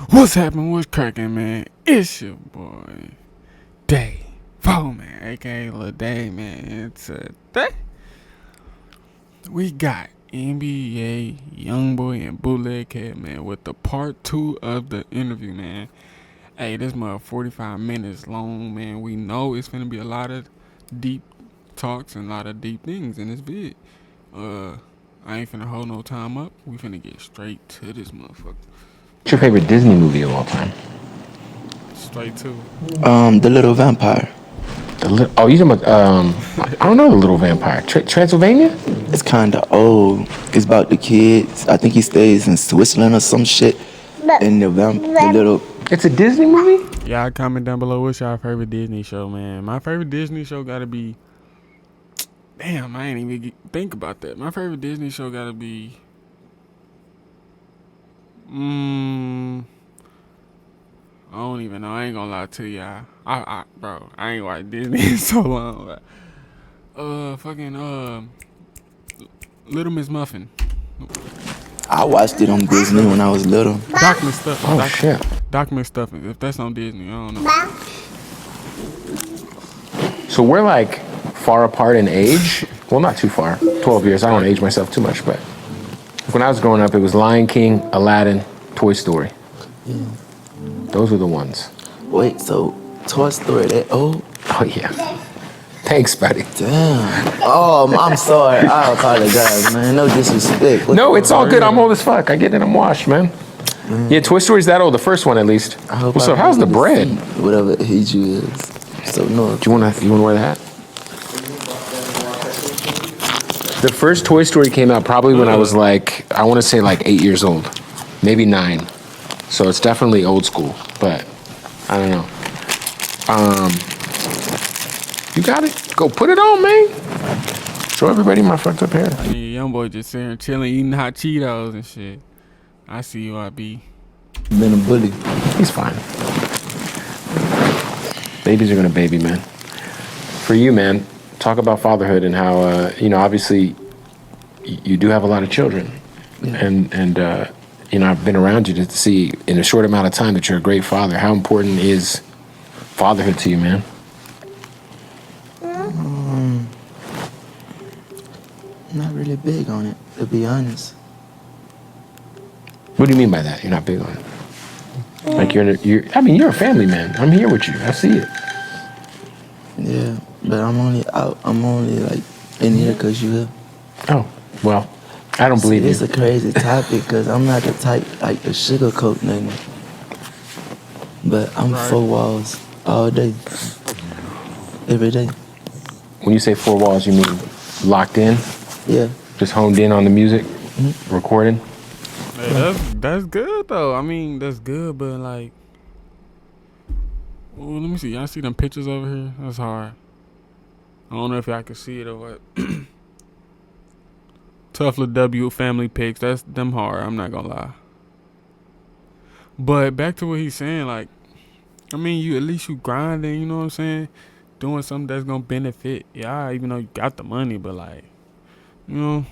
What's happening? What's cracking, man? It's your boy, Day 4, man, aka Lil Day, man. And today, we got NBA, Youngboy, and BOOTLEG, man, with the part 2 of the interview, man. Hey, this mother 45 minutes long, man. We know it's finna be a lot of deep talks and a lot of deep things in this vid. I ain't finna hold no time up. We finna get straight to this motherfucker. What's your favorite Disney movie of all time? Straight to The Little Vampire. You talking about, I don't know, The Little Vampire. Transylvania? It's kind of old. It's about the kids. I think he stays in Switzerland or some shit. And the little... It's a Disney movie? Y'all comment down below what's y'all favorite Disney show, man. My favorite Disney show gotta be... Damn, I ain't even think about that. My favorite Disney show gotta be... I don't even know. I ain't gonna lie to y'all. Bro, I ain't watched Disney in so long. Little Miss Muffin. I watched it on Disney when I was little. Doc McStuffins. Oh, shit. Doc McStuffins. If that's on Disney, I don't know. So we're like far apart in age. Well, not too far. 12 years. I don't age myself too much, but when I was growing up, it was Lion King, Aladdin, Toy Story. Yeah. Those were the ones. Wait, so Toy Story that old? Oh, yeah. Thanks, buddy. Damn. Oh, I'm sorry. I apologize, man. No disrespect. No, it's all good. I'm old as fuck. I get it. I'm washed, man. Yeah, Toy Story's that old. The first one, at least. What's up? How's the bread? Whatever age you is. So no. Do you wanna wear the hat? The first Toy Story came out probably when I was like, I want to say like 8 years old, maybe 9. So it's definitely old school, but I don't know. You got it? Go put it on, man. Show everybody my fucked up hair. Youngboy just sitting here chilling, eating hot Cheetos and shit. I see you, I be. Been a bully. He's fine. Babies are gonna baby, man. For you, man, talk about fatherhood and how, obviously you do have a lot of children. Yeah. And I've been around you to see in a short amount of time that you're a great father. How important is fatherhood to you, man? Not really big on it, to be honest. What do you mean by that? You're not big on it? Like you're a family man. I'm here with you. I see it. Yeah, but I'm only like in here because you here. Oh, well, I don't believe you. It's a crazy topic because I'm not the type like to sugarcoat nothing. But I'm 4 walls all day, every day. When you say 4 walls, you mean locked in? Yeah. Just honed in on the music, recording? Hey, that's good though. I mean, that's good, but like, let me see. Y'all see them pictures over here? That's hard. I don't know if y'all can see it or what. Tough little W family pics. That's them hard. I'm not gonna lie. But back to what he's saying, like, I mean, you at least you grinding. You know what I'm saying? Doing something that's gonna benefit. Yeah, even though you got the money, but like, you know.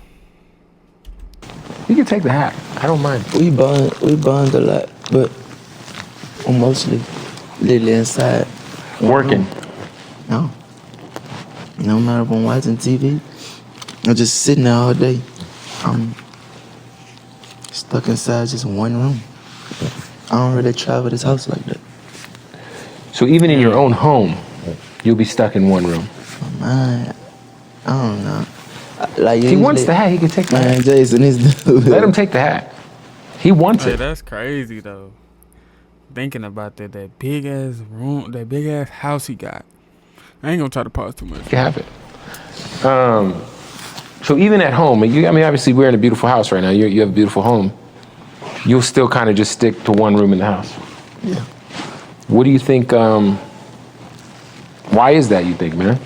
You can take the hat. I don't mind. We bond a lot, but we're mostly literally inside. Working. No. No matter if I'm watching TV, I'm just sitting there all day. I'm stuck inside just one room. I don't really travel this house like that. So even in your own home, you'll be stuck in one room. Man, I don't know. Like he wants the hat, he can take the hat. Jason is Let him take the hat. He wants it. That's crazy though. Thinking about that big ass room, that big ass house he got. I ain't gonna try to pause too much. You have it. So even at home, obviously we're in a beautiful house right now. You have a beautiful home. You'll still kind of just stick to one room in the house. Yeah. What do you think? Why is that? You think, man?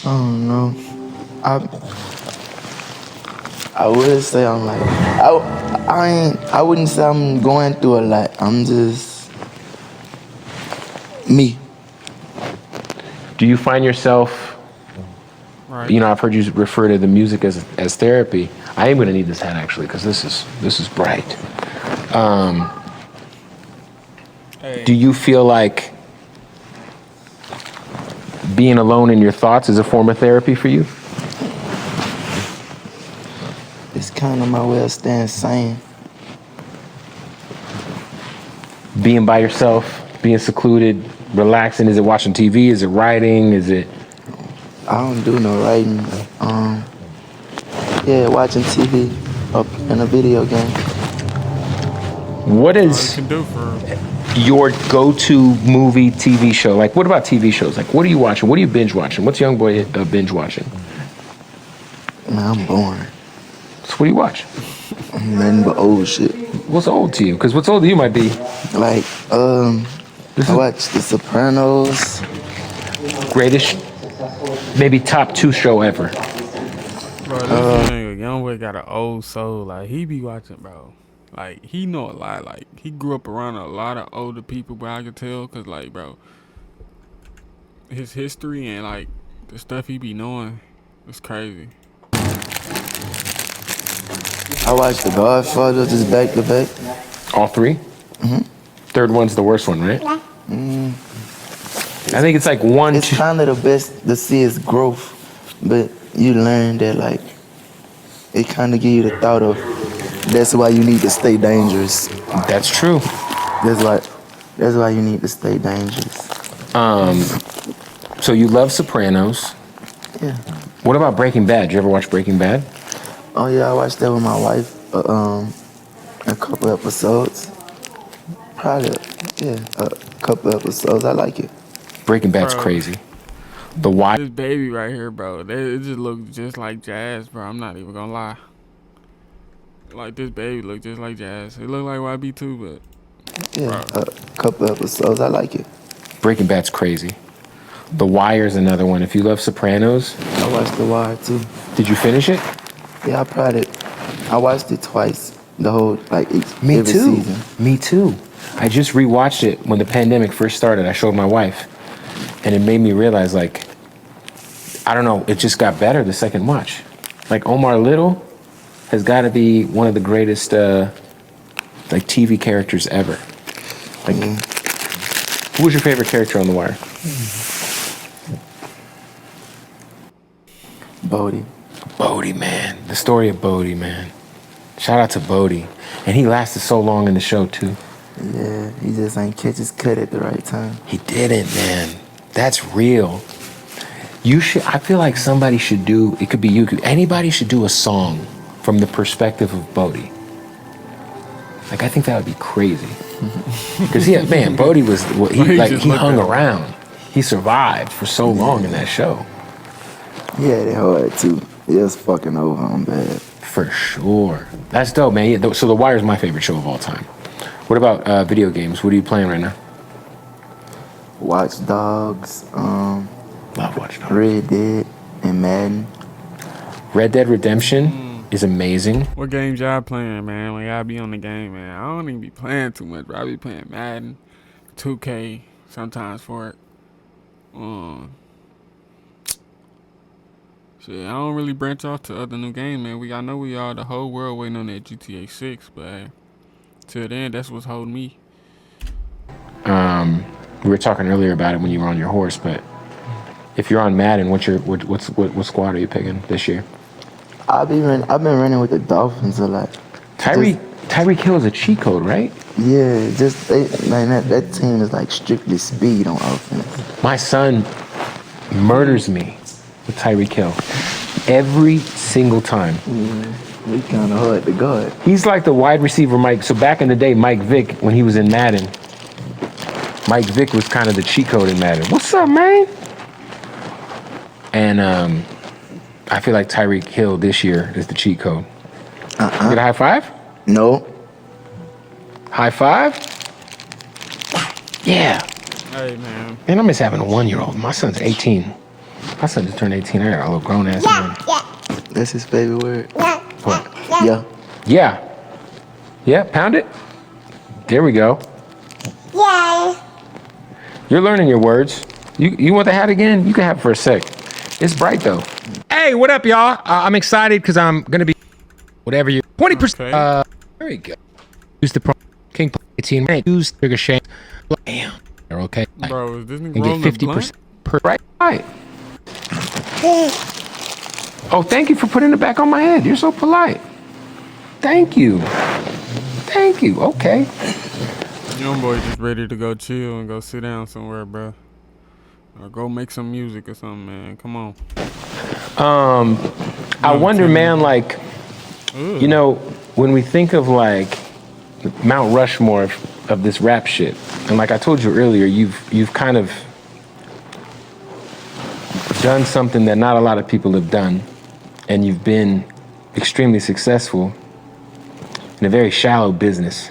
I don't know. I would say I'm like I wouldn't say I'm going through a lot. I'm just me. Do you find yourself Right. You know, I've heard you refer to the music as therapy. I am going to need this hat actually because this is bright. Hey. Do you feel like being alone in your thoughts is a form of therapy for you? It's kind of my way of staying sane. Being by yourself, being secluded, relaxing. Is it watching TV? Is it writing? Is it? I don't do no writing. Yeah, watching TV or playing a video game. What All you is can do for your go-to movie, TV show? Like, what about TV shows? Like, what are you watching? What are you binge watching? What's Youngboy binge watching? Man, I'm boring. So what do you watch? Nothing but old shit. What's old to you? Because what's old to you might be. Like, I watch The Sopranos. Greatest, maybe top 2 show ever. bro. This nigga Youngboy got an old soul. Like he be watching, bro. Like he know a lot. Like he grew up around a lot of older people, bro. I could tell, cause like, bro, his history and like the stuff he be knowing is crazy. I watch The Godfather just back to back. All 3? Mm-hmm. Third one's the worst one, right? I think it's like 1, It's 2. kind of the best to see his growth, but you learn that like it kind of give you the thought of that's why you need to stay dangerous. That's true. That's why you need to stay dangerous. So you love Sopranos. Yeah. What about Breaking Bad? Did you ever watch Breaking Bad? Oh yeah, I watched that with my wife. A couple episodes. Probably, yeah, a couple episodes. I like it. Breaking Bad's Bro. crazy. The why? This baby right here, bro. It just looks just like Jazz, bro. I'm not even gonna lie. Like this baby look just like Jazz. It look like YB too, but Yeah, a couple episodes. I like it. Breaking Bad's crazy. The Wire's another one. If you love Sopranos, I watched The Wire too. did you finish it? Yeah, I watched it twice. The whole every Me too. season. Me too. I just rewatched it when the pandemic first started. I showed my wife, and it made me realize, like, I don't know, it just got better the second watch. Like Omar Little has got to be one of the greatest like TV characters ever. Like, who was your favorite character on The Wire? Bodie. Bodie, man. The story of Bodie, man. Shout out to Bodie. And he lasted so long in the show, too. Yeah, he just ain't catch his cut at the right time. He didn't, man. That's real. You should, I feel like somebody should do, it could be you, anybody should do a song from the perspective of Bodie. Like, I think that would be crazy. Because, yeah, man, Bodie was, he hung around. He survived for so long in that show. Yeah, they hard too. It was fucking over on bad. For sure. That's dope, man. Yeah, so The Wire is my favorite show of all time. What about video games? What are you playing right now? Watch Dogs, Love Watch Dogs. Red Dead, and Madden. Red Dead Redemption is amazing. what games y'all playing, man? When y'all be on the game, man, I don't even be playing too much, bro. I be playing Madden, 2K, sometimes for it. Shit, I don't really branch off to other new games, man. I know we all the whole world waiting on that GTA 6, but hey, till then, that's what's holding me. We were talking earlier about it when you were on your horse, but if you're on Madden, what squad are you picking this year? I've been running with the Dolphins a lot. Tyreek Hill is a cheat code, right? Yeah, that team is like strictly speed on offense. My son murders me with Tyreek Hill every single time. We kind of hard to guard. He's like the wide receiver Mike. So back in the day, Mike Vick, when he was in Madden, Mike Vick was kind of the cheat code in Madden. What's up, man? And I feel like Tyreek Hill this year is the cheat code. Get a high five? No. High five? Yeah. Hey, man. Man, I miss having a 1-year-old. My son's 18. My son just turned 18. I got a little grown ass man. That's his favorite word. What? Yeah. Yeah. Yeah, pound it. There we go. Yeah. You're learning your words. You want the hat again? You can have it for a sec. It's bright though. Hey, what up, y'all? I'm excited because I'm gonna be whatever you 20%. Okay. There you go. Use the pro King 18 man. Use trigger shame. Damn. They're okay. Bro, is this nigga And rolling get a 50% blunt? per right. Oh, thank you for putting it back on my head. You're so polite. Thank you. Thank you. Okay. Youngboy just ready to go chill and go sit down somewhere, bro. Or go make some music or something, man. Come on. I wonder, man, like, Ugh. you know, when we think of like Mount Rushmore of this rap shit, and like I told you earlier, you've kind of done something that not a lot of people have done, and you've been extremely successful in a very shallow business.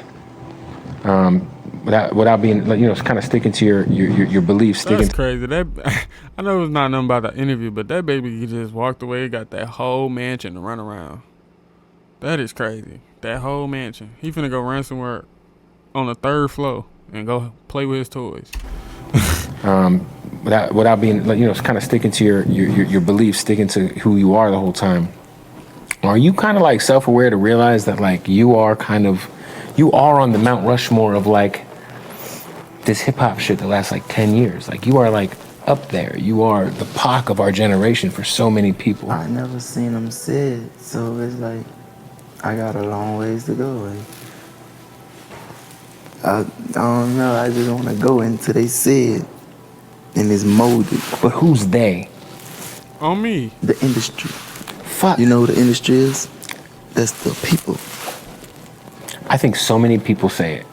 Without being, you know, kind of sticking to your beliefs. That's crazy. That I know it's not nothing about the interview, but that baby he just walked away, got that whole mansion to run around. That is crazy. That whole mansion. He finna go run somewhere on the 3rd floor and go play with his toys. Without being, you know, kind of sticking to your beliefs, sticking to who you are the whole time. Are you kind of like self-aware to realize that like you are on the Mount Rushmore of like this hip hop shit that lasts like 10 years? Like you are like up there. You are the Pac of our generation for so many people. I never seen them said, so it's like I got a long ways to go. Like, I don't know. I just want to go into they said, and it's molded. But who's they? On me. The industry. Fuck. You know who the industry is? That's the people. I think so many people say it.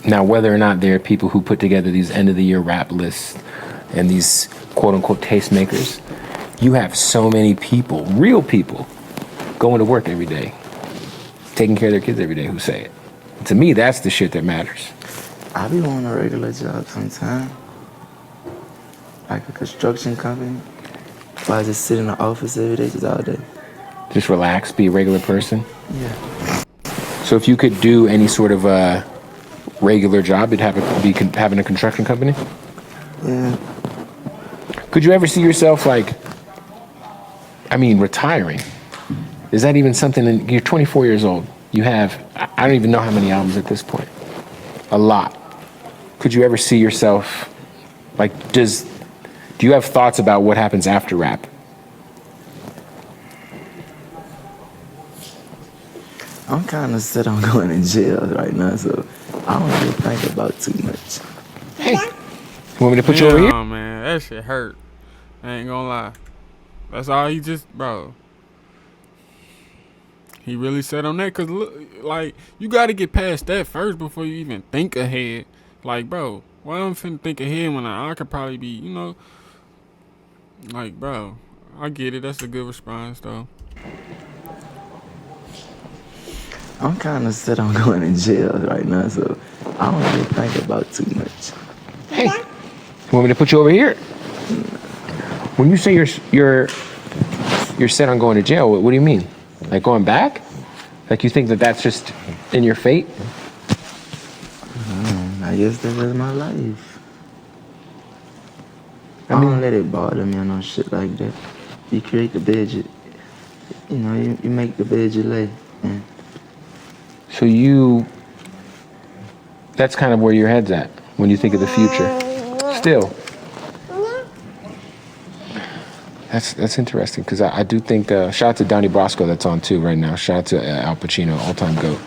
Now, whether or not there are people who put together these end of the year rap lists and these quote unquote tastemakers, you have so many people, real people, going to work every day, taking care of their kids every day who say it. To me, that's the shit that matters. I be wanting a regular job sometime. Like a construction company. Or I just sit in the office every day, just all day. Just relax, be a regular person. Yeah. So if you could do any sort of regular job, it'd be having a construction company? Yeah. Could you ever see yourself like, retiring? Is that even something? You're 24 years old. You have, I don't even know how many albums at this point. A lot. Could you ever see yourself, like, do you have thoughts about what happens after rap? I'm kind of set on going to jail right now, so I don't really think about too much. Hey, you want me to put you over here? Oh man, that shit hurt. I ain't gonna lie. That's all he just, bro. He really set on that, cause look, like you got to get past that first before you even think ahead. Like, bro, why I'm finna think ahead when I could probably be, you know, like, bro. I get it. That's a good response, though. I'm kind of set on going to jail right now, so I don't really think about too much. Hey, you want me to put you over here? When you say you're set on going to jail, what do you mean? Like going back? Like you think that that's just in your fate? I guess that's just my life. I don't let it bother me or no shit like that. You create the bed, you make the bed you lay. Yeah. So that's kind of where your head's at when you think of the future. Still. That's interesting, because I do think, shout out to Donnie Brasco that's on too right now. Shout out to Al Pacino, all-time GOAT.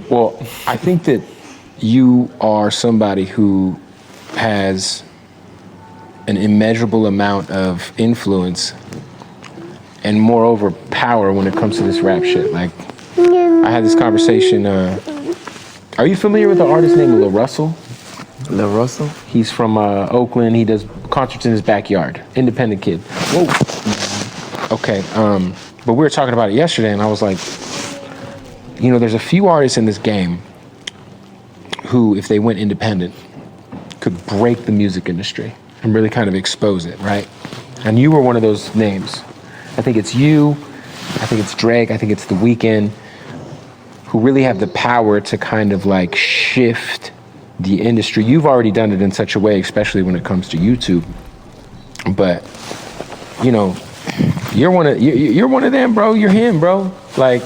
Well, I think that you are somebody who has an immeasurable amount of influence and moreover power when it comes to this rap shit. Like, I had this conversation, are you familiar with the artist named Lil Russell? Lil Russell? He's from Oakland. He does concerts in his backyard. Independent kid. Whoa. Okay, but we were talking about it yesterday, and I was like, you know, there's a few artists in this game who, if they went independent, could break the music industry and really kind of expose it, right? And you were one of those names. I think it's you, I think it's Drake, I think it's The Weeknd, who really have the power to kind of like shift the industry. You've already done it in such a way, especially when it comes to YouTube, But you know, you're one of them, bro. You're him, bro. Like,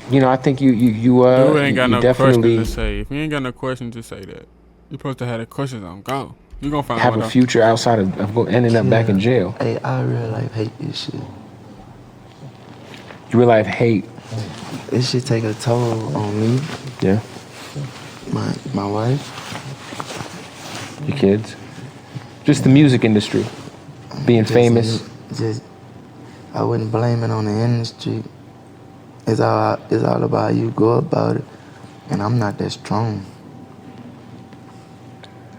you know, I think you Dude ain't got you no definitely question to say. If you ain't got no question to say that, you're supposed to have the questions on go. You gonna find have one a though. future outside of ending up back in jail. Hey, I real life hate this shit. You real life hate. This shit take a toll on me, Yeah. my wife, Your kids. Just the music industry. Being famous. Just, I wouldn't blame it on the industry. It's all about how you go about it, and I'm not that strong.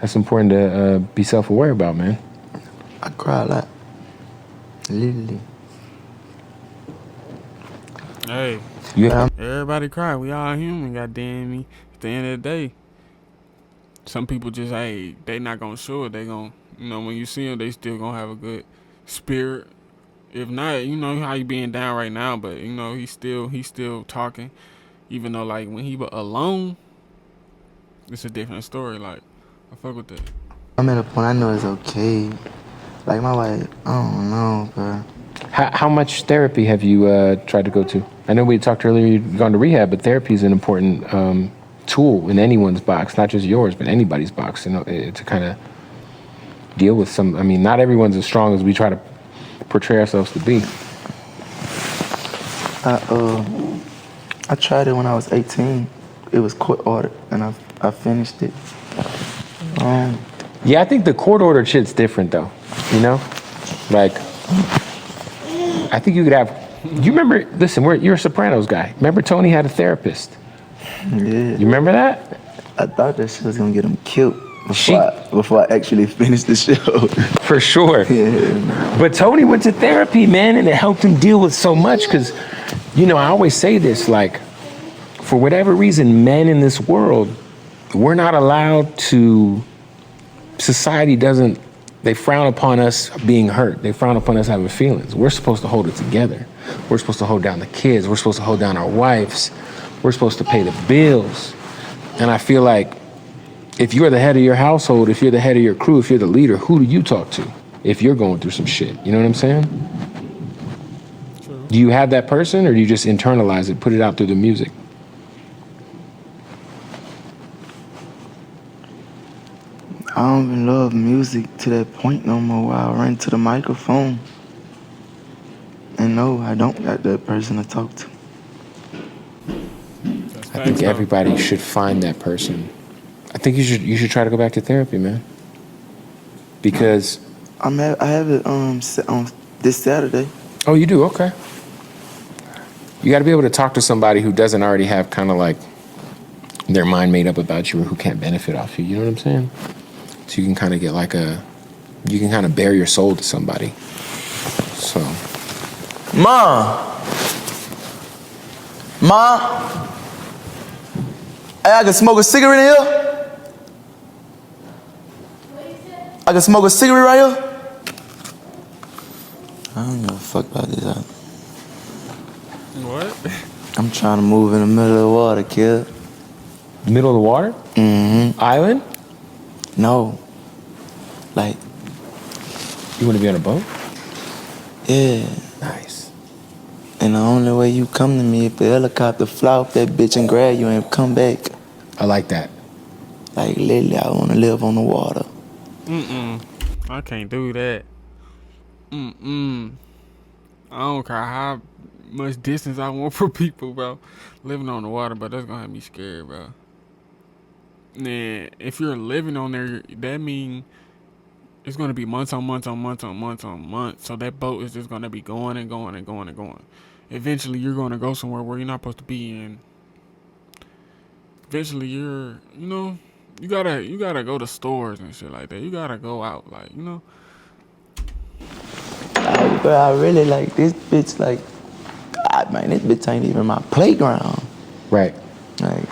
That's important to be self-aware about, man. I cry a lot, literally. Hey, everybody cry. We all human. Goddamn me. At the end of the day, some people just they not gonna show it. They gonna, when you see them, they still gonna have a good spirit. If not, you know how you being down right now, but he's still talking. Even though like when he alone, it's a different story. Like I fuck with that. I'm at a point I know it's okay. Like my wife, I don't know, bro. How much therapy have you tried to go to? I know we talked earlier you've gone to rehab, but therapy is an important tool in anyone's box, not just yours, but anybody's box, to kind of deal with some. I mean, not everyone's as strong as we try to portray ourselves to be. I tried it when I was 18. It was court ordered, and I finished it. Yeah, I think the court order shit's different though. You know, like I think you could have. You remember? Listen, you're a Sopranos guy. Remember Tony had a therapist. Yeah. You remember that? I thought that shit was gonna get him killed before I actually finished the show. For sure. Yeah. But Tony went to therapy, man, and it helped him deal with so much. Because, I always say this, like, for whatever reason, men in this world, we're not allowed to. Society doesn't. They frown upon us being hurt. They frown upon us having feelings. We're supposed to hold it together. We're supposed to hold down the kids. We're supposed to hold down our wives. We're supposed to pay the bills. And I feel like if you're the head of your household, if you're the head of your crew, if you're the leader, who do you talk to if you're going through some shit? You know what I'm saying? True. Do you have that person or do you just internalize it, put it out through the music? I don't even love music to that point no more where I run to the microphone. And no, I don't got that person to talk to. I think everybody should find that person. I think you should try to go back to therapy, man. Because I have it on this Saturday. Oh, you do? Okay. You got to be able to talk to somebody who doesn't already have kind of like their mind made up about you or who can't benefit off you. You know what I'm saying? So you can kind of get you can kind of bare your soul to somebody. So. Ma, hey, I can smoke a cigarette in here? I can smoke a cigarette right here? I don't give a fuck about this. What? I'm trying to move in the middle of the water, kid. Middle of the water? Mm-hmm. Island? No. Like. You want to be on a boat? Yeah. Nice. And the only way you come to me if the helicopter fly off that bitch and grab you and come back. I like that. Like, literally, I want to live on the water. I can't do that. I don't care how much distance I want from people, bro. Living on the water, but that's gonna have me scared, bro. Nah, if you're living on there, that mean it's gonna be months on months on months on months on months. So that boat is just gonna be going and going and going and going. Eventually, you're gonna go somewhere where you're not supposed to be in. Eventually, you gotta go to stores and shit like that. You gotta go out, like. But I really like this bitch. Like, man, this bitch ain't even my playground. Right. Like,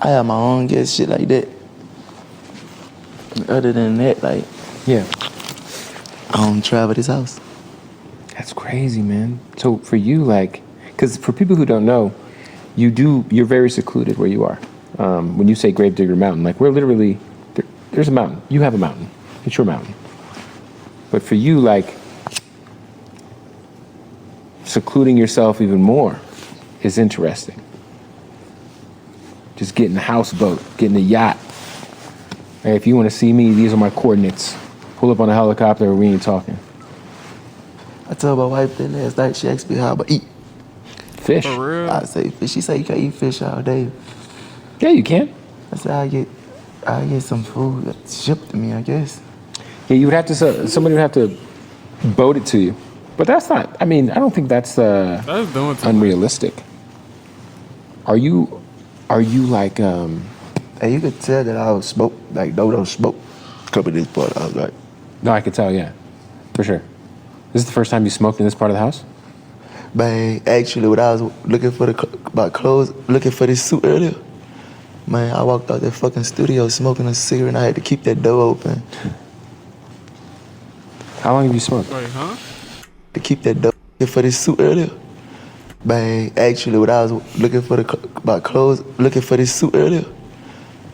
I have my own get shit like that. Other than that, like, yeah, I don't travel this house. That's crazy, man. So for you, like, because for people who don't know, you're very secluded where you are. When you say Gravedigger Mountain, like we're literally, there's a mountain. You have a mountain. It's your mountain. But for you, like, secluding yourself even more is interesting. Just getting a houseboat, getting a yacht. Hey, if you want to see me, these are my coordinates. Pull up on a helicopter, we ain't talking. I told my wife that last night. She asked me how I eat. Fish. For real? I say fish. She said you can't eat fish all day. Yeah, you can. I said I get some food shipped to me, I guess. Yeah, you would have to. Somebody would have to boat it to you. But that's not. I mean, I don't think that's That's doing too much. unrealistic. Are you like? Hey, you could tell that I was smoke, like Dodo smoke. Cover this part. I was like, No, I could tell. Yeah, for sure. This is the first time you smoked in this part of the house. man, actually, when I was looking for my clothes, looking for this suit earlier, man, I walked out that fucking studio smoking a cigarette, and I had to keep that door open How long have you smoked? Wait, huh? to keep that door looking for this suit earlier. Man, actually, when I was looking for my clothes, looking for this suit earlier,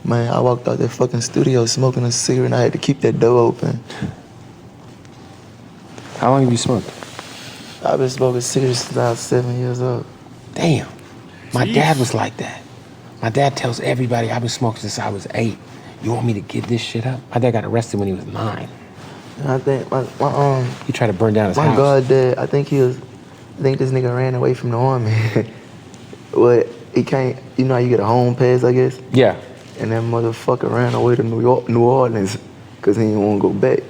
man, I walked out that fucking studio smoking a cigarette, and I had to keep that door open. How long have you smoked? I've been smoking cigarettes since I was 7 years old. Damn. My Jeez. dad was like that. My dad tells everybody I've been smoking since I was 8. You want me to give this shit up? My dad got arrested when he was 9. And I think He tried to burn down his my house. goddad, I think this nigga ran away from the army. But he can't, you know how you get a home pass, I guess? Yeah. And that motherfucker ran away to New Orleans because he didn't want to go back.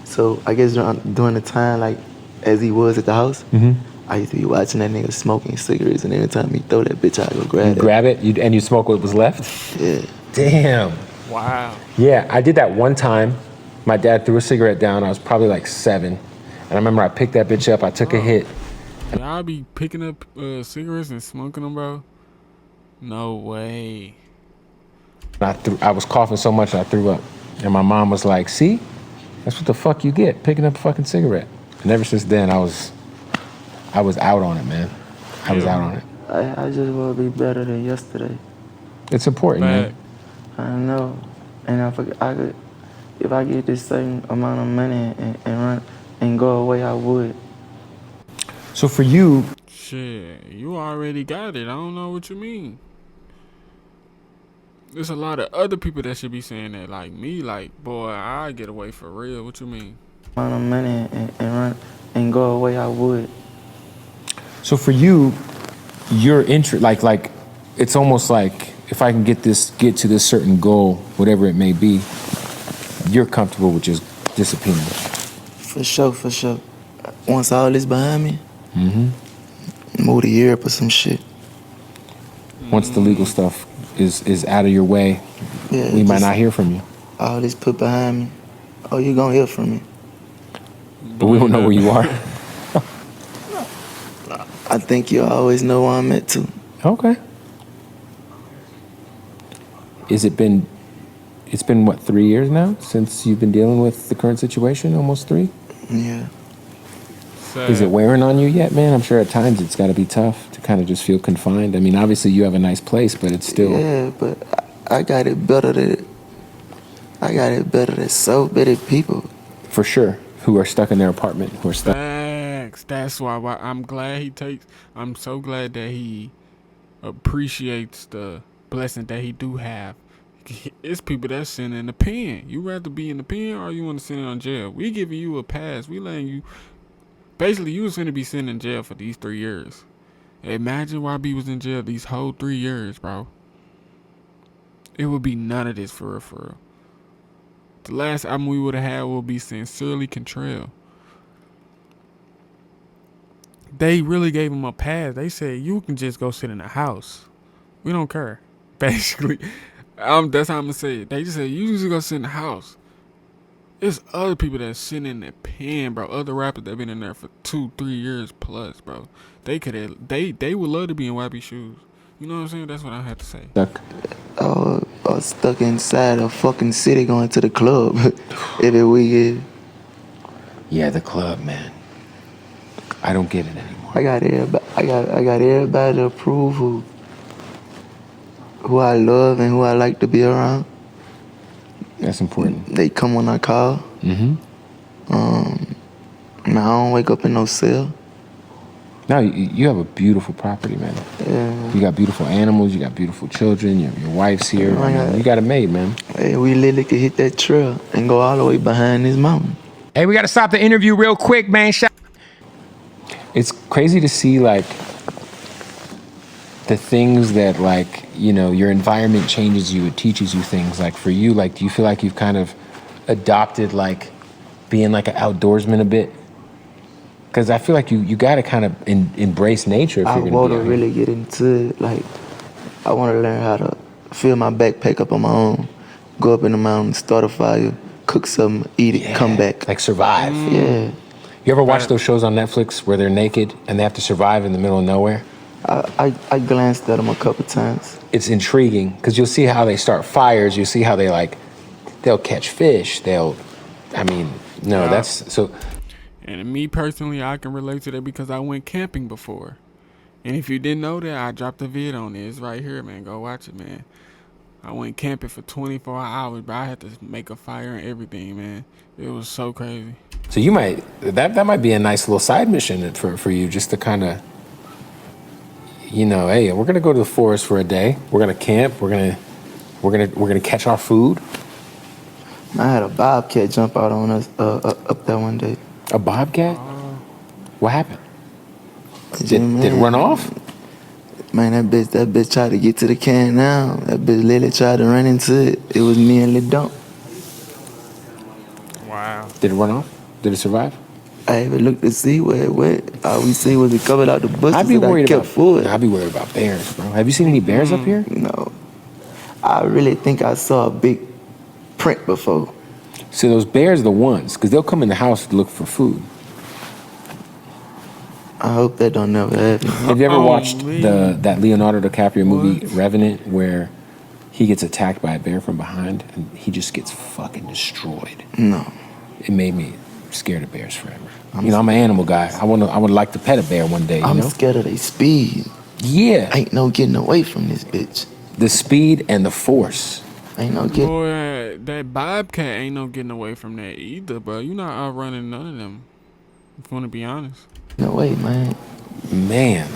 So I guess during the time, like, as he was at the house, I used to be watching that nigga smoking cigarettes, and every time he throw that bitch, I go grab it. Grab it and you smoke what was left? Yeah. Damn. Wow. Yeah, I did that one time. My dad threw a cigarette down. I was probably like 7. And I remember I picked that bitch up. I took a hit. Y'all be picking up cigarettes and smoking them, bro? No way. I was coughing so much I threw up. And my mom was like, see? That's what the fuck you get, picking up a fucking cigarette. And ever since then, I was out on it, man. I was out on it. I just want to be better than yesterday. It's important, Fact. man. I know. And if I get this certain amount of money and run and go away, I would. So for you, Shit, you already got it. I don't know what you mean. There's a lot of other people that should be saying that, like me, like, boy, I get away for real. What you mean? Amount of money and run and go away, I would. so for you, your interest, like, it's almost like if I can get to this certain goal, whatever it may be, you're comfortable with just disappearing. For sure. Once all this behind me, move to Europe or some shit. Once the legal stuff is out of your way, Yeah, we might just not hear from you. all this put behind me. Oh, you gonna hear from me. But we don't know where you are. I think you always know where I'm at too. Okay. It's been what, 3 years now since you've been dealing with the current situation? Almost 3? Yeah. Sad. Is it wearing on you yet, man? I'm sure at times it's got to be tough to kind of just feel confined. I mean, obviously you have a nice place, but it's still... Yeah, but I got it better than so many people. For sure, who are stuck in their apartment, who are stuck... Facts. That's why I'm glad I'm so glad that he appreciates the blessing that he do have. It's people that's sitting in the pen. You rather be in the pen or you want to sit in jail? We giving you a pass. We letting you... Basically, you was going to be sitting in jail for these 3 years. Imagine YB was in jail these whole 3 years, bro. It would be none of this for real. The last album we would have had would be Sincerely Control. They really gave him a pass. They said, you can just go sit in the house. We don't care. Basically. That's how I'm going to say it. They just said, you just go sit in the house. There's other people that's sitting in the pen, bro. Other rappers that been in there for 2-3 years plus, bro. They would love to be in YB shoes. You know what I'm saying? That's what I have to say. stuck. Or stuck inside a fucking city going to the club every weekend. Yeah, the club, man. I don't get it anymore. I got everybody to approve who I love and who I like to be around. That's important. They come when I call. Now I don't wake up in no cell. No, you have a beautiful property, man. Yeah. You got beautiful animals. You got beautiful children. Your wife's here. I mean, you got it made, man. Hey, we literally could hit that trail and go all the way behind this mountain. Hey, we got to stop the interview real quick, man. It's crazy to see, like, the things that, like, you know, your environment changes you. It teaches you things. Like, for you, like, do you feel like you've kind of adopted, like, being like an outdoorsman a bit? Because I feel like you got to kind of embrace nature if I you're going want to to be really get into it. Like, I want to learn how to fill my backpack up on my own, go up in the mountains, start a fire, cook something, eat it, come back. Like, survive. Yeah. You ever watch those shows on Netflix where they're naked and they have to survive in the middle of nowhere? I glanced at them a couple times. It's intriguing because you'll see how they start fires. You'll see how they'll catch fish. That's so. And me personally, I can relate to that because I went camping before. And if you didn't know that, I dropped a vid on it. It's right here, man. Go watch it, man. I went camping for 24 hours, but I had to make a fire and everything, man. It was so crazy. So you that might be a nice little side mission for you, just to kind of, you know, hey, we're gonna go to the forest for a day. We're gonna camp. We're gonna catch our food. I had a bobcat jump out on us up there one day. A bobcat? What happened? Yeah, Did it run off? Man, that bitch tried to get to the can now. That bitch literally tried to run into it. It was nearly dumped. Wow. Did it run off? Did it survive? I even looked to see where it went. All we seen was it covered out the bushes. I'd be worried about food. I'd be worried about bears, bro. Have you seen any bears up here? No. I really think I saw a big print before. So those bears are the ones, because they'll come in the house to look for food. I hope that don't never happen. Have you ever watched that Leonardo DiCaprio movie, What? Revenant, where he gets attacked by a bear from behind and he just gets fucking destroyed? No. It made me scared of bears forever. I'm an animal guy. I would like to pet a bear one day, I'm scared of their speed. Yeah. Ain't no getting away from this bitch. The speed and the force. Ain't no getting. Boy, that bobcat ain't no getting away from that either, bro. You not outrunning none of them. If you want to be honest. No way, man. Man,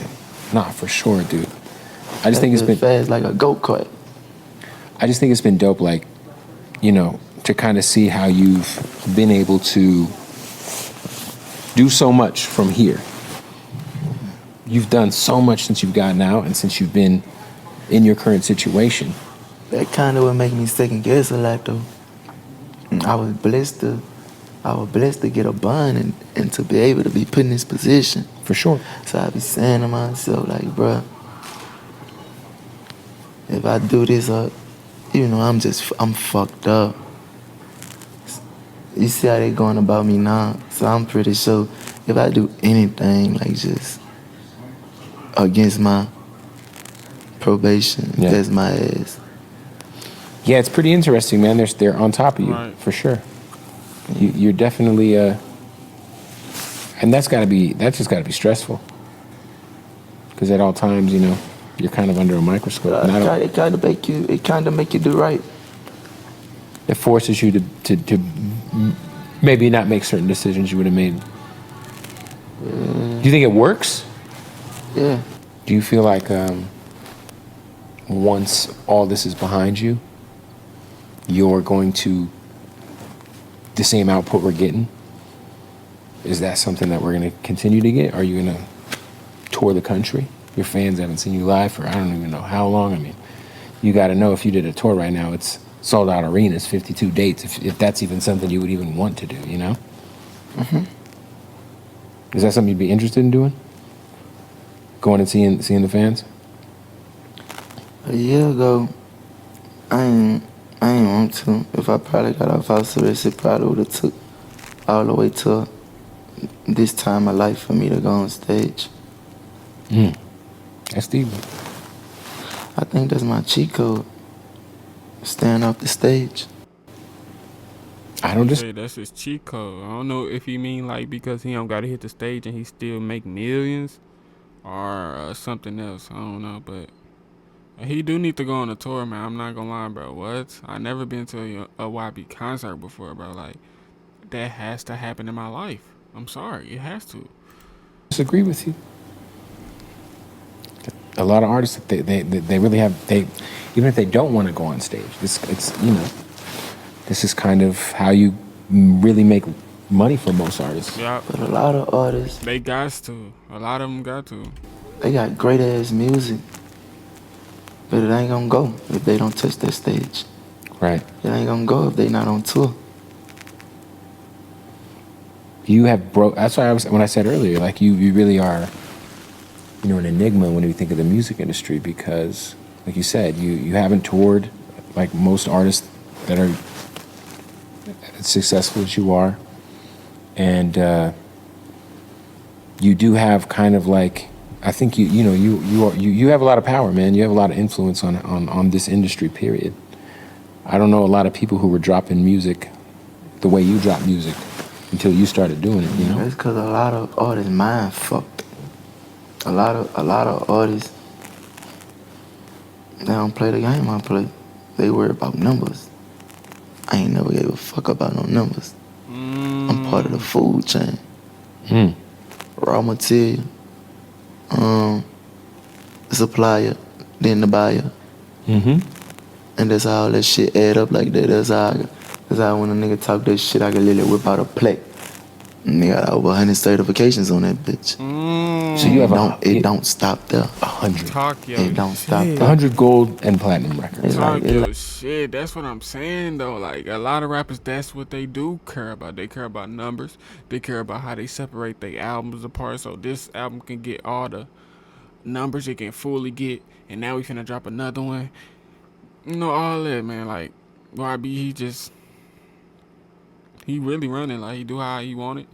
nah, for sure, dude. I just think it's been fast like a go-kart. I just think it's been dope, like, you know, to kind of see how you've been able to do so much from here. You've done so much since you've gotten out and since you've been in your current situation. That kind of would make me second guess a lot, though. I was blessed to get a bond and to be able to be put in this position. For sure. So I be saying to myself, like, bruh, if I do this, I'm fucked up. You see how they going about me now? So I'm pretty sure if I do anything, like, just against my probation, that's my ass. Yeah, it's pretty interesting, man. They're on top of you, right. For sure. You're definitely, and that's just gotta be stressful. Because at all times, you know, you're kind of under a microscope. It kind of make you do right. It forces you to maybe not make certain decisions you would have made. Do you think it works? Yeah. Do you feel like once all this is behind you, you're going to the same output we're getting? Is that something that we're going to continue to get? Are you going to tour the country? Your fans haven't seen you live for I don't even know how long. I mean, you got to know if you did a tour right now, it's sold out arenas, 52 dates, if that's even something you would even want to do, you know? Mm-hmm. Is that something you'd be interested in doing? Going and seeing the fans? A year ago, I ain't want to. If I probably got off house arrest, it probably would have took all the way to this time of life for me to go on stage. That's deep. I think that's my cheat code. Staying off the stage. I don't just... Hey, that's his cheat code. I don't know if he mean like because he don't got to hit the stage and he still make millions or something else. I don't know, but He do need to go on a tour, man. I'm not gonna lie, bro. What? I never been to a YB concert before, bro. Like, that has to happen in my life. I'm sorry, it has to. Disagree with you. A lot of artists, they really have, even if they don't want to go on stage, this is kind of how you really make money for most artists. Yeah, But a lot of artists, they got to. A lot of them got to. they got great ass music, but it ain't gonna go if they don't touch that stage. Right. It ain't gonna go if they not on tour. You have that's why when I said earlier, like you really are, an enigma when you think of the music industry, because like you said, you haven't toured like most artists that are as successful as you are, and you do have kind of like, I think you have a lot of power, man. You have a lot of influence on this industry, period. I don't know a lot of people who were dropping music the way you drop music until you started doing it, It's because a lot of artists mind fucked. A lot of artists, they don't play the game I play. They worry about numbers. I ain't never gave a fuck about no numbers. I'm part of the food chain. Raw material, the supplier, then the buyer. And that's how all that shit add up like that. That's how when a nigga talk that shit, I can literally whip out a plate. And they got over 100 certifications on that bitch. So you have it don't stop there. 100. Talk your It don't stop shit. there. 100 gold and platinum records. It's Talk like, your shit. That's what I'm saying, though. Like, a lot of rappers, that's what they do care about. They care about numbers. They care about how they separate their albums apart. So this album can get all the numbers it can fully get. And now we finna drop another one. All that, man. Like, YB, he really running. Like, he do how he want it.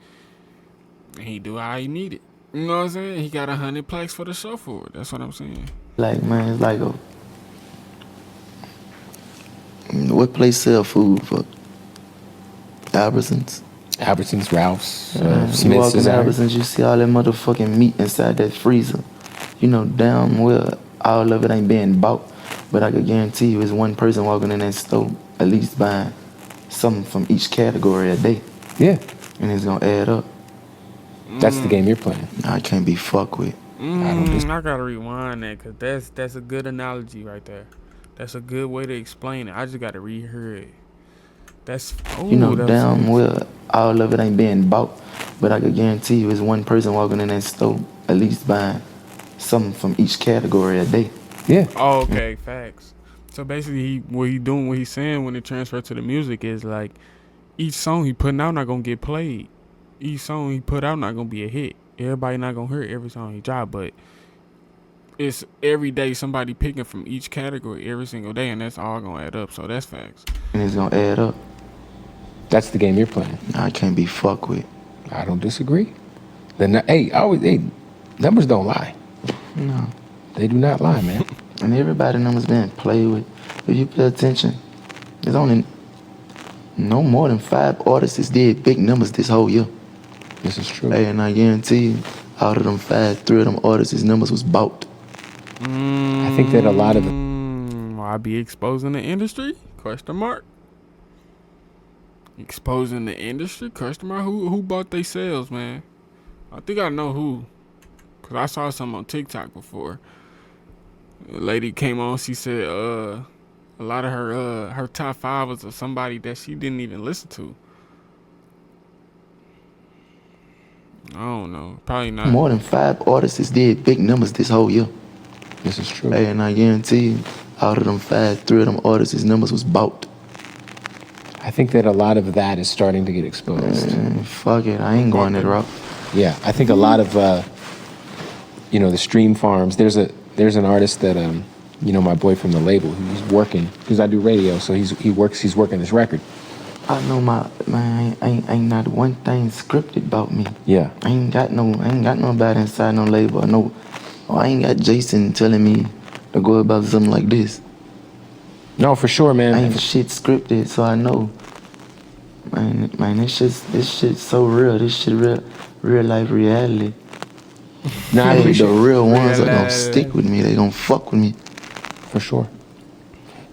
And he do how he need it. You know what I'm saying? He got 100 plaques for the show for it. That's what I'm saying. like, man, it's like what place sell food for? Albertsons. Albertsons, Ralph's, You Smith's, walk in is that right? Albertsons, you see all that motherfucking meat inside that freezer. You know damn well all of it ain't being bought. But I could guarantee you it's one person walking in that store at least buying something from each category a day. Yeah. And it's gonna add up. That's the game you're playing. I can't be fucked with. I gotta rewind that, because that's a good analogy right there. That's a good way to explain it. I just gotta rehear it. You know damn well all of it ain't being bought. But I could guarantee you it's one person walking in that store at least buying something from each category a day. Yeah. Oh, okay, facts. So basically, what he's saying when it transfers to the music is like, each song he putting out not gonna get played. Each song he put out not gonna be a hit. Everybody not gonna hear every song he drop, but it's every day somebody picking from each category every single day, and that's all gonna add up. So that's facts. And it's gonna add up. That's the game you're playing. I can't be fucked with. I don't disagree. Numbers don't lie. No. They do not lie, man. And everybody numbers being played with. If you pay attention, there's only no more than 5 artists that did big numbers this whole year. This is true. Hey, and I guarantee you, out of them 5, 3 of them artists' numbers was bought. I think that a lot of I be exposing the industry? Question mark. Exposing the industry? Question mark. Who bought they sales, man? I think I know who, cause I saw some on TikTok before. A lady came on. She said a lot of her top 5 was of somebody that she didn't even listen to. I don't know. Probably not. More than 5 artists that did big numbers this whole year. This is true. Hey, and I guarantee you, out of them 5, 3 of them artists' numbers was bought. I think that a lot of that is starting to get exposed. Fuck it, I ain't going that route. Yeah, I think a lot of the stream farms. There's an artist that my boy from the label, he's working because I do radio, so he's working this record. I know ain't not one thing scripted about me. Yeah. I ain't got nobody inside no label. I ain't got Jason telling me to go about something like this. No, for sure, man. Ain't shit scripted, so I know. Man, this shit's so real. This shit real life reality. Nah, I Hey, the appreciate it. real ones are gonna stick with me. They gonna fuck with me. For sure.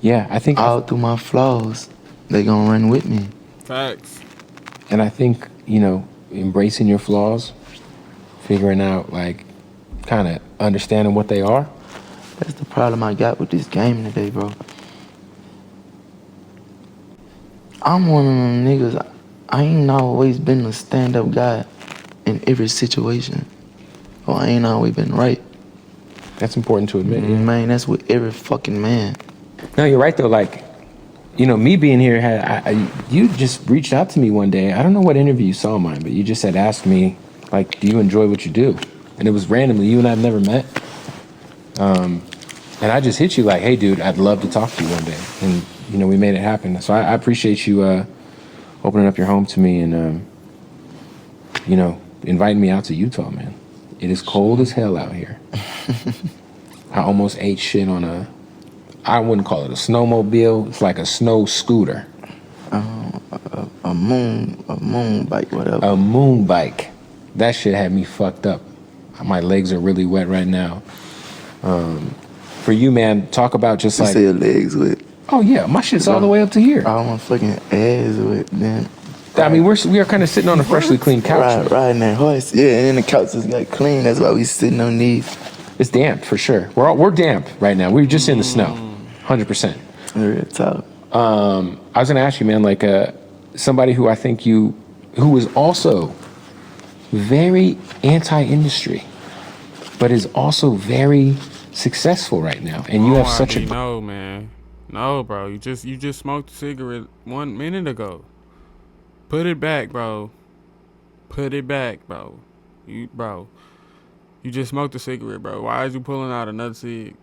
Yeah, I think All through my flaws, they gonna run with me. Facts. And I think, you know, embracing your flaws, figuring out, like, kind of understanding what they are. That's the problem I got with this game today, bro. I'm one of them niggas. I ain't always been a stand-up guy in every situation. Or I ain't always been right. That's important to admit. Yeah. Man, that's with every fucking man. No, you're right, though. Like, you know, me being here, you just reached out to me one day. I don't know what interview you saw mine, but you just had asked me, like, do you enjoy what you do? And it was randomly. You and I have never met. And I just hit you like, hey, dude, I'd love to talk to you one day. And, you know, we made it happen. So I appreciate you opening up your home to me and, you know, inviting me out to Utah, man. It is cold as hell out here. I almost ate shit on I wouldn't call it a snowmobile. It's like a snow scooter. A moon bike, whatever. A moon bike. That shit had me fucked up. My legs are really wet right now. For you, man, talk about just You like... say your legs wet. Oh, yeah. My shit's all the way up to here. All my fucking ass wet, then. I mean, we are kind of sitting on a freshly clean couch. Riding that horse. Yeah, and then the couch just got clean. That's why we sitting on these. It's damp, for sure. We're damp right now. We're just in the snow. 100%. Real talk. I was going to ask you, man, like somebody who I think who is also very anti-industry, but is also very successful right now. And you have such a... No, man. No, bro. You just smoked a cigarette 1 minute ago. Put it back, bro. Put it back, bro. You just smoked a cigarette, bro. Why is you pulling out another cig?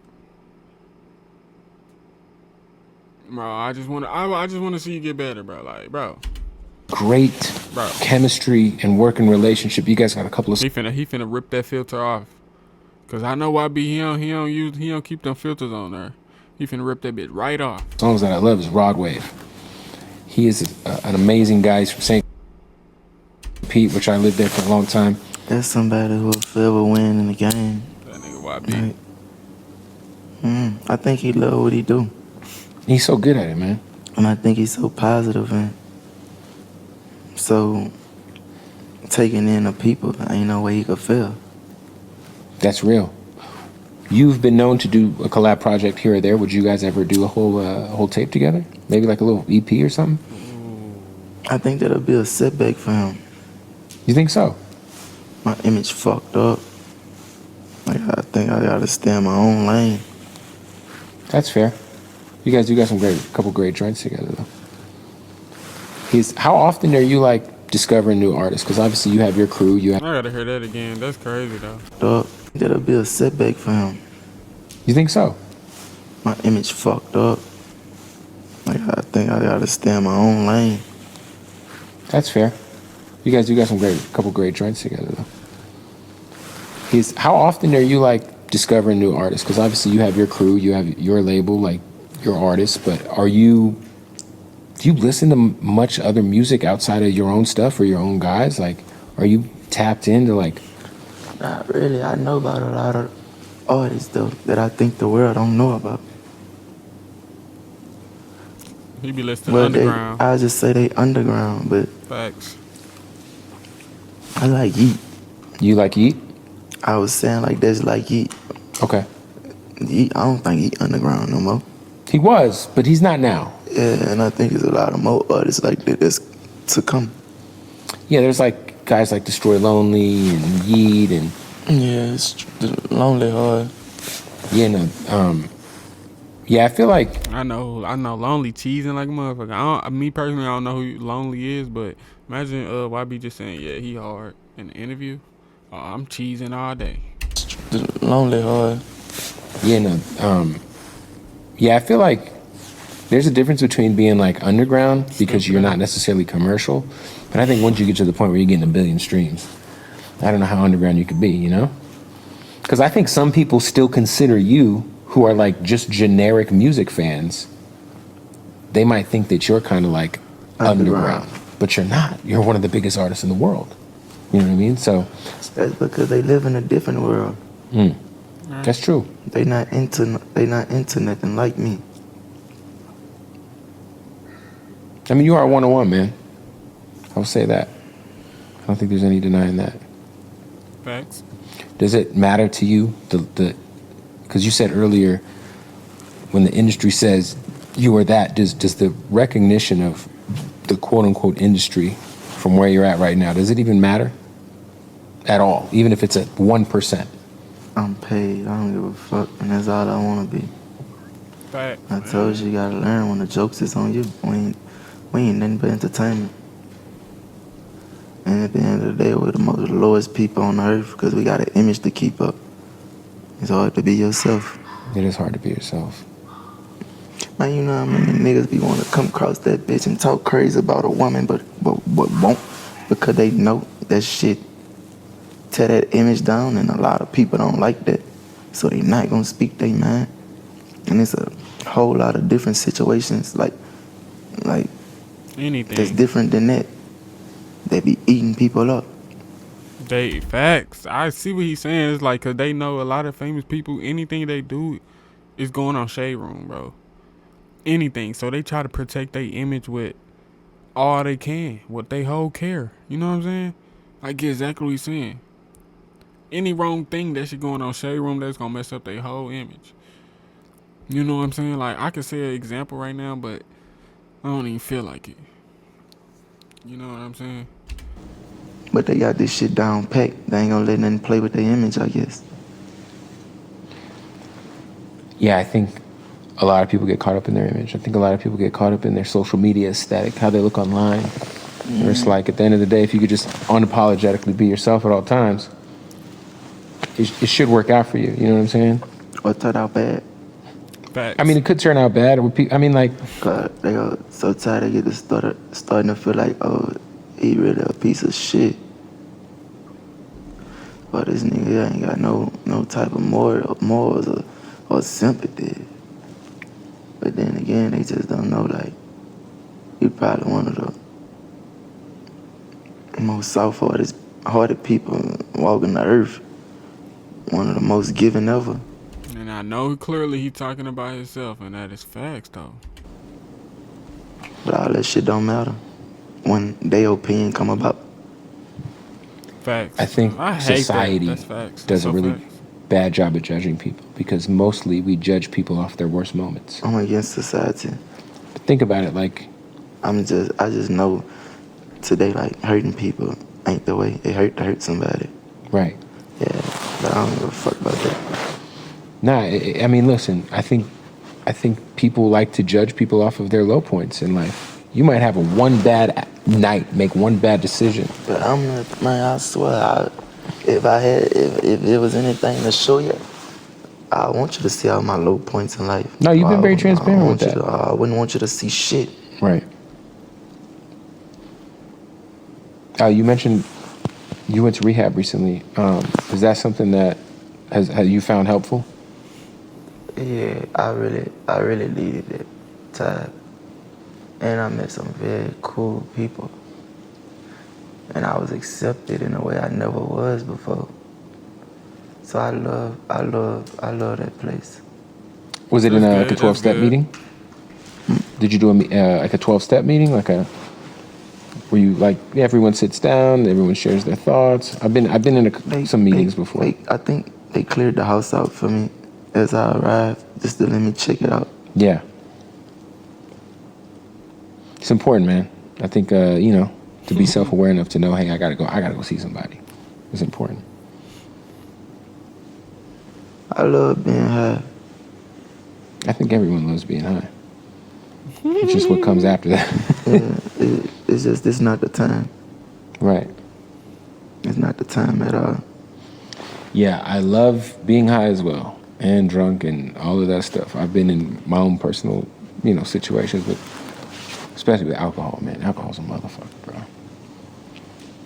Bro, I just want to see you get better, bro. Like, bro. Great chemistry and working relationship. You guys got a couple of... He finna rip that filter off. Cause I know YB he don't keep them filters on there. He finna rip that bit right off. Songs that I love is Rod Wave. He is an amazing guy. He's from St. Pete, which I lived there for a long time. That's somebody who will forever win in the game. That nigga YB. Like, I think he love what he do. He's so good at it, man. And I think he's so positive and so taking in the people. Ain't no way he could fail. That's real. You've been known to do a collab project here or there. Would you guys ever do a whole tape together? Maybe like a little EP or something? I think that'll be a setback for him. You think so? My image fucked up. Like, I think I gotta stay in my own lane. That's fair. You guys do got some couple great joints together, though. How often are you, like, discovering new artists? Because obviously you have your crew. I gotta hear that again. That's crazy, though. That'll be a setback for him. You think so? My image fucked up. Like, I think I gotta stay in my own lane. That's fair. You guys do got some couple great joints together, though. How often are you, like, discovering new artists? Because obviously you have your crew, you have your label, like, your artists, but do you listen to much other music outside of your own stuff or your own guys? Like, are you tapped into, like... Not really. I know about a lot of artists, though, that I think the world don't know about. He be listening to underground. I just say they underground, but... Facts. I like Yeet. You like Yeet? I was saying like that's like Yeet. Okay. Yeet, I don't think Yeet underground no more. He was, but he's not now. Yeah, and I think there's a lot of more artists like that that's to come. Yeah, there's like guys like Destroy Lonely and Yeet and... Yeah, it's Lonely Hard. Yeah, no, yeah, I feel like... I know Lonely cheesing like a motherfucker. Me personally, I don't know who Lonely is, but imagine YB just saying, yeah, he hard in the interview. I'm cheesing all day. Lonely Hard. Yeah, no, yeah, I feel like there's a difference between being like underground because you're not necessarily commercial, but I think once you get to the point where you're getting 1 billion streams, I don't know how underground you could be, you know? Because I think some people still consider you, who are like just generic music fans, they might think that you're kind of like underground, but you're not. You're one of the biggest artists in the world. You know what I mean? So that's because they live in a different world. That's true. They not into nothing like me. I mean, you are one-on-one, man. I will say that. I don't think there's any denying that. Facts. Does it matter to you, because you said earlier, when the industry says you are that, does the recognition of the quote-unquote industry from where you're at right now, does it even matter at all, even if it's at 1%? I'm paid. I don't give a fuck, and that's all I want to be. Facts. I told you gotta learn when the jokes is on you. We ain't nothing but entertainment. And at the end of the day, we're the most lowest people on earth because we got an image to keep up. It's hard to be yourself. It is hard to be yourself. Man, you know how many niggas be want to come across that bitch and talk crazy about a woman, but won't because they know that shit tear that image down, and a lot of people don't like that, so they not gonna speak their mind. And it's a whole lot of different situations like Anything. that's different than that. They be eating people up. They facts. I see what he's saying. It's like, cause they know a lot of famous people. Anything they do is going on Shade Room, bro. Anything. So they try to protect their image with all they can, what they whole care. You know what I'm saying? I get exactly what he's saying. Any wrong thing that should going on Shade Room, that's gonna mess up their whole image. You know what I'm saying? Like, I could say an example right now, but I don't even feel like it. You know what I'm saying? But they got this shit down packed. They ain't gonna let nothing play with their image, I guess. Yeah, I think a lot of people get caught up in their image. I think a lot of people get caught up in their social media aesthetic, how they look online. Where it's like, at the end of the day, if you could just unapologetically be yourself at all times, it should work out for you. You know what I'm saying? Or turn out bad. Facts. I mean, it could turn out bad. I mean, like, Cause they are so tired they get to starting to feel like, oh, he really a piece of shit. But this nigga ain't got no type of morals or sympathy. But then again, they just don't know, like, he probably one of the most soft-hearted people walking the earth. One of the most giving ever. And I know clearly he talking about himself, and that is facts, though. But all that shit don't matter when their opinion come about. Facts. I think hate society that. That's facts. does a So really facts. bad job at judging people, because mostly we judge people off their worst moments. I'm against society. But think about it, like, I just know today, like, hurting people ain't the way. It hurt to hurt somebody. right. Yeah, but I don't give a fuck about that. Nah, I mean, listen, I think people like to judge people off of their low points in life. You might have one bad night, make one bad decision. But I'm not, man, I swear, if it was anything to show you, I want you to see all my low points in life. No, you've been very transparent with that. I wouldn't want you to see shit. Right. You mentioned you went to rehab recently. Is that something that has you found helpful? Yeah, I really needed it time. And I met some very cool people. And I was accepted in a way I never was before. So I love that place. Was it in That's like a good, 12-step that's good. meeting? Did you do like a 12-step meeting, where you like everyone sits down, everyone shares their thoughts? I've been in some meetings before. I think they cleared the house out for me as I arrived, just to let me check it out. Yeah. It's important, man. I think to be self-aware enough to know, hey, I gotta go see somebody. It's important. I love being high. I think everyone loves being high. It's just what comes after that. Yeah, it's not the time. Right. It's not the time at all. Yeah, I love being high as well, and drunk and all of that stuff. I've been in my own personal, situations, but especially with alcohol, man. Alcohol's a motherfucker, bro.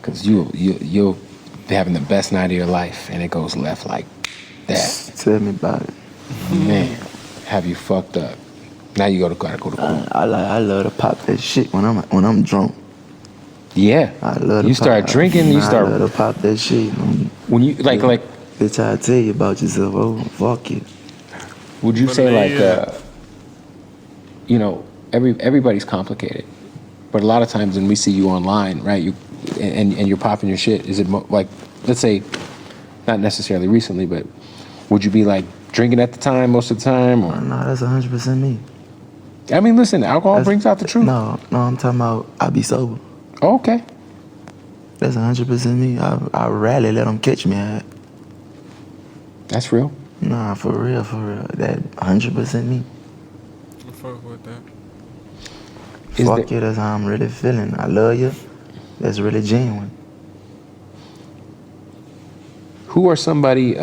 Because you'll be having the best night of your life, and it goes left like that. Tell me about it. Man, have you fucked up? Now you gotta go to court. I love to pop that shit when I'm drunk. Yeah. I love to you start drinking. I You start love to pop that shit. when you like Bitch, I tell you about yourself. Oh, fuck you. Would you But say they, like, you know, everybody's complicated, but a lot of times when we see you online, right, you and you're popping your shit, is it like, let's say, not necessarily recently, but would you be like drinking at the time most of the time, or? No, that's 100% me. I mean, listen, alcohol brings out the truth. No, I'm talking about I be sober. Oh, okay. That's 100% me. I rarely let them catch me at. That's real. Nah, for real. That 100% me. I fuck with that. Fuck you, that's how I'm really feeling. I love you. That's really genuine. Who are somebody,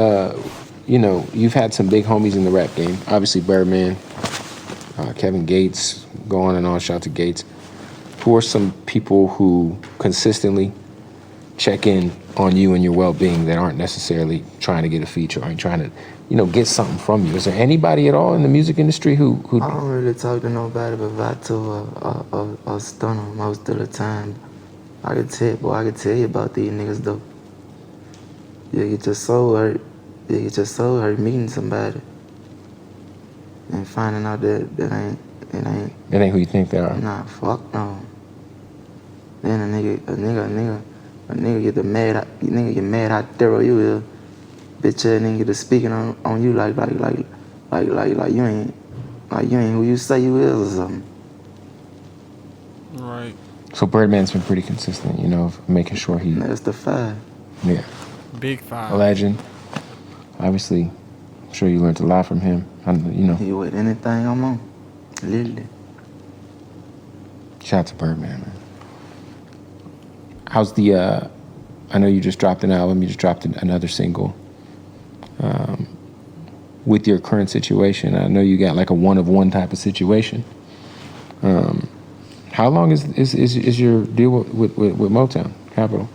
you know, you've had some big homies in the rap game. Obviously, Birdman, Kevin Gates, go on and on, shout out to Gates. Who are some people who consistently check in on you and your well-being that aren't necessarily trying to get a feature or trying to, you know, get something from you? Is there anybody at all in the music industry who I don't really talk to nobody, but if I told a stunner most of the time, I could tell you about these niggas though. You get your soul hurt. You get your soul hurt meeting somebody and finding out that it ain't who you think they are? Nah, fuck no. Then a nigga get mad how thorough you is. Bitch ass nigga get to speaking on you like you ain't who you say you is or something. Right. So Birdman's been pretty consistent, you know, of making sure he. That's the 5. Yeah. Big 5. A legend. Obviously, I'm sure you learned a lot from him. You know. He with anything I'm on, literally. Shout out to Birdman, man. How's the? I know you just dropped an album. You just dropped another single. With your current situation, I know you got like a one-of-one type of situation. How long is your deal with Motown Capital?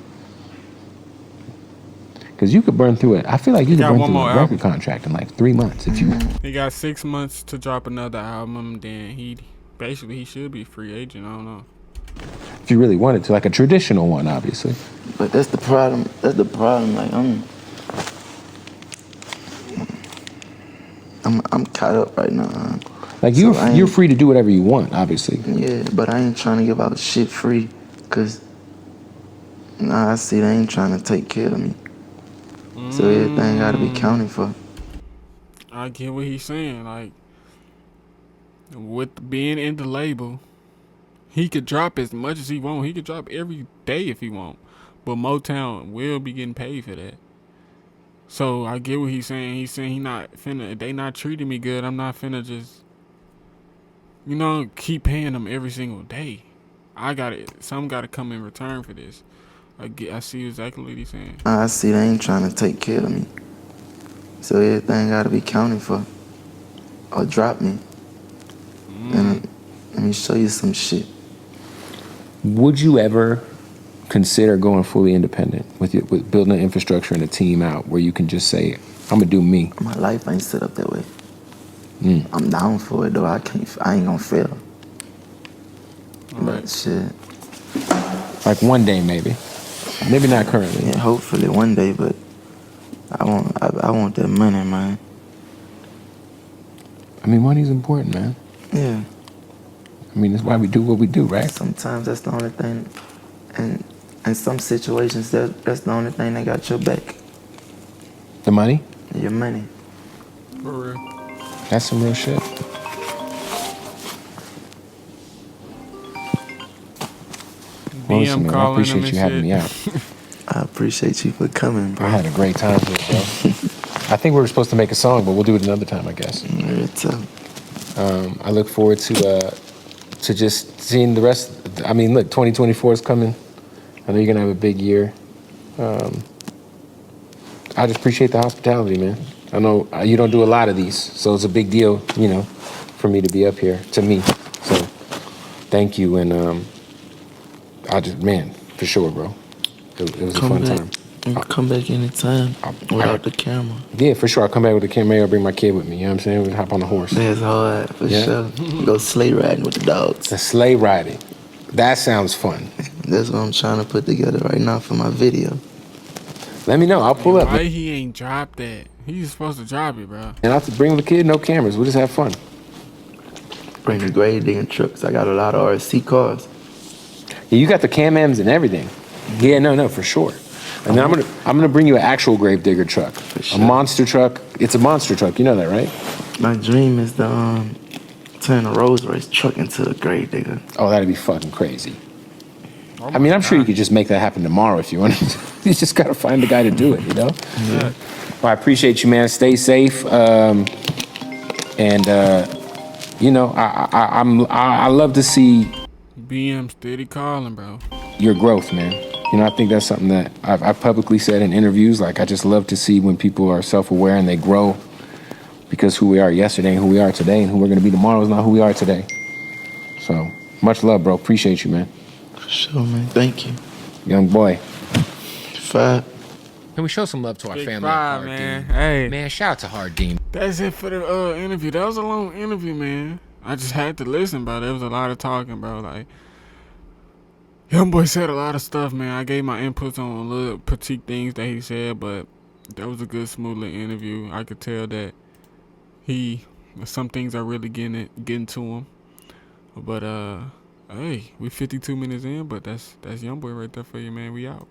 Because you could burn through it. I feel like you could burn through a record contract in like 3 months if you. He got 6 months to drop another album. Then he should be a free agent. I don't know. If you really wanted to, like a traditional one, obviously. But that's the problem. Like I'm caught up right now. Like you're free to do whatever you want, obviously. Yeah, but I ain't trying to give out shit free, cause I see they ain't trying to take care of me. So everything gotta be counted for. I get what he's saying. Like, with being in the label, he could drop as much as he want. He could drop every day if he want. But Motown will be getting paid for that. So I get what he's saying. He's saying he not finna, they not treating me good. I'm not finna just, you know, keep paying them every single day. Some gotta come in return for this. I see exactly what he's saying. I see they ain't trying to take care of me. So everything gotta be counted for. Or drop me. And let me show you some shit. Would you ever consider going fully independent with building an infrastructure and a team out where you can just say, I'm gonna do me? My life ain't set up that way. I'm down for it though. I ain't gonna fail. But shit. Like one day maybe. Maybe not currently. Yeah, hopefully one day, but I want that money, man. I mean, money's important, man. Yeah. I mean, that's why we do what we do, right? Sometimes that's the only thing, and in some situations, that's the only thing that got your back. The money? Your money. For real. That's some real shit. Well, listen, man, I appreciate you having me out. I appreciate you for coming, bro. I had a great time with it, bro. I think we were supposed to make a song, but we'll do it another time, I guess. I look forward to just seeing the rest. I mean, look, 2024 is coming. I know you're gonna have a big year. I just appreciate the hospitality, man. I know you don't do a lot of these, so it's a big deal, you know, for me to be up here, to me. So, thank you, and man, for sure, bro. It was a fun time. Come back anytime without the camera. Yeah, for sure. I'll come back with the camera. I'll bring my kid with me. You know what I'm saying? We'll hop on the horse. That's hard, for sure. Go sleigh riding with the dogs. The sleigh riding. That sounds fun. That's what I'm trying to put together right now for my video. Let me know. I'll pull up. Why he ain't dropped that? He's supposed to drop it, bro. And I'll bring the kid, no cameras. We'll just have fun. Bring the grave digging trucks. I got a lot of RC cars. Yeah, you got the Can-Ams and everything. Yeah, no, for sure. And then I'm gonna bring you an actual grave digger truck, sure. A monster truck. It's a monster truck. You know that, right? My dream is to turn a Rolls Royce truck into a grave digger. Oh, that'd be fucking crazy. I mean, I'm sure you could just make that happen tomorrow if you want. You just gotta find the guy to do it, you know? Yeah. Well, I appreciate you, man. Stay safe. You know, I love to see BM steady calling, bro. your growth, man. You know, I think that's something that I've publicly said in interviews. Like, I just love to see when people are self-aware and they grow, because who we are yesterday and who we are today and who we're gonna be tomorrow is not who we are today. So, much love, bro. Appreciate you, man. For sure, man. Thank you. Young boy. 5. Can we show some love to our Big family? five, Hard man. Dean? Hey. Man, shout out to Hard Dean. That's it for the interview. That was a long interview, man. I just had to listen, bro. There was a lot of talking, bro. Like, Youngboy said a lot of stuff, man. I gave my inputs on little petite things that he said, but that was a good, smooth little interview. I could tell that some things are really getting to him. But hey, we 52 minutes in, but that's Youngboy right there for you, man. We out.